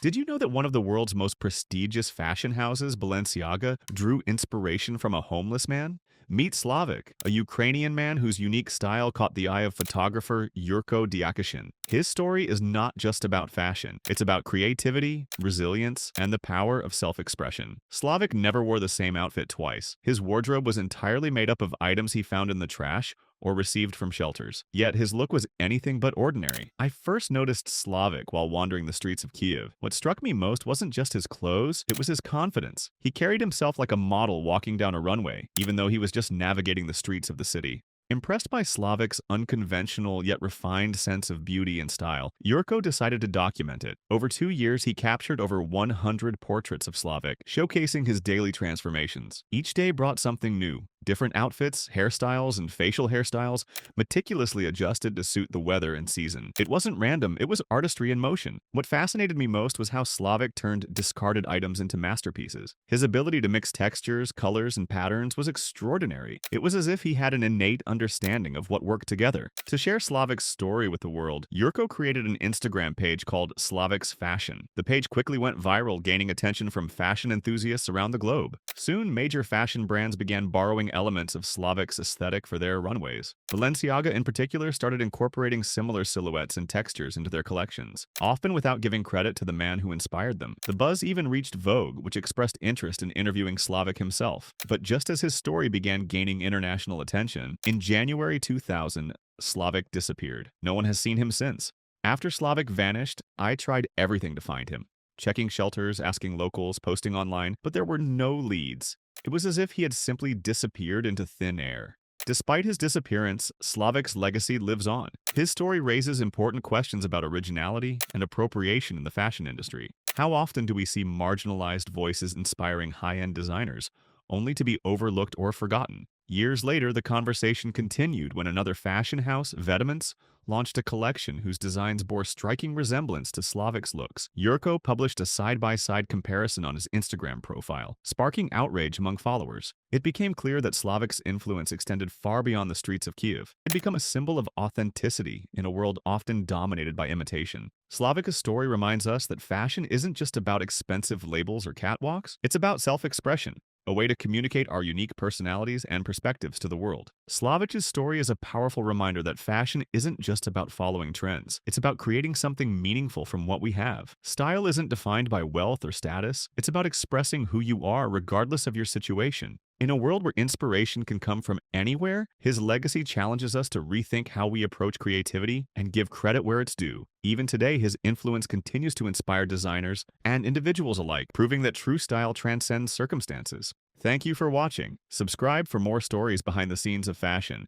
Did you know that one of the world's most prestigious fashion houses, Balenciaga, drew inspiration from a homeless man? Meet Slavik, a Ukrainian man whose unique style caught the eye of photographer Yurko Dyachyshyn. His story is not just about fashion. It's about creativity, resilience, and the power of self-expression. Slavik never wore the same outfit twice. His wardrobe was entirely made up of items he found in the trash or received from shelters. Yet his look was anything but ordinary. I first noticed Slavik while wandering the streets of Kiev. What struck me most wasn't just his clothes, it was his confidence. He carried himself like a model walking down a runway, even though he was just navigating the streets of the city. Impressed by Slavik's unconventional yet refined sense of beauty and style, Yurko decided to document it. Over 2 years, he captured over 100 portraits of Slavik, showcasing his daily transformations. Each day brought something new. Different outfits, hairstyles, and facial hairstyles, meticulously adjusted to suit the weather and season. It wasn't random, it was artistry in motion. What fascinated me most was how Slavik turned discarded items into masterpieces. His ability to mix textures, colors, and patterns was extraordinary. It was as if he had an innate understanding of what worked together. To share Slavik's story with the world, Yurko created an Instagram page called Slavik's Fashion. The page quickly went viral, gaining attention from fashion enthusiasts around the globe. Soon, major fashion brands began borrowing elements of Slavik's aesthetic for their runways. Balenciaga, in particular, started incorporating similar silhouettes and textures into their collections, often without giving credit to the man who inspired them. The buzz even reached Vogue, which expressed interest in interviewing Slavik himself. But just as his story began gaining international attention, in January 2000, Slavik disappeared. No one has seen him since. After Slavik vanished, I tried everything to find him. Checking shelters, asking locals, posting online, but there were no leads. It was as if he had simply disappeared into thin air. Despite his disappearance, Slavik's legacy lives on. His story raises important questions about originality and appropriation in the fashion industry. How often do we see marginalized voices inspiring high-end designers, only to be overlooked or forgotten? Years later, the conversation continued when another fashion house, Vetements, launched a collection whose designs bore striking resemblance to Slavik's looks. Yurko published a side-by-side comparison on his Instagram profile, sparking outrage among followers. It became clear that Slavik's influence extended far beyond the streets of Kiev. It had become a symbol of authenticity in a world often dominated by imitation. Slavik's story reminds us that fashion isn't just about expensive labels or catwalks, it's about self-expression, a way to communicate our unique personalities and perspectives to the world. Slavik's story is a powerful reminder that fashion isn't just about following trends. It's about creating something meaningful from what we have. Style isn't defined by wealth or status. It's about expressing who you are regardless of your situation. In a world where inspiration can come from anywhere, his legacy challenges us to rethink how we approach creativity and give credit where it's due. Even today, his influence continues to inspire designers and individuals alike, proving that true style transcends circumstances. Thank you for watching. Subscribe for more stories behind the scenes of fashion,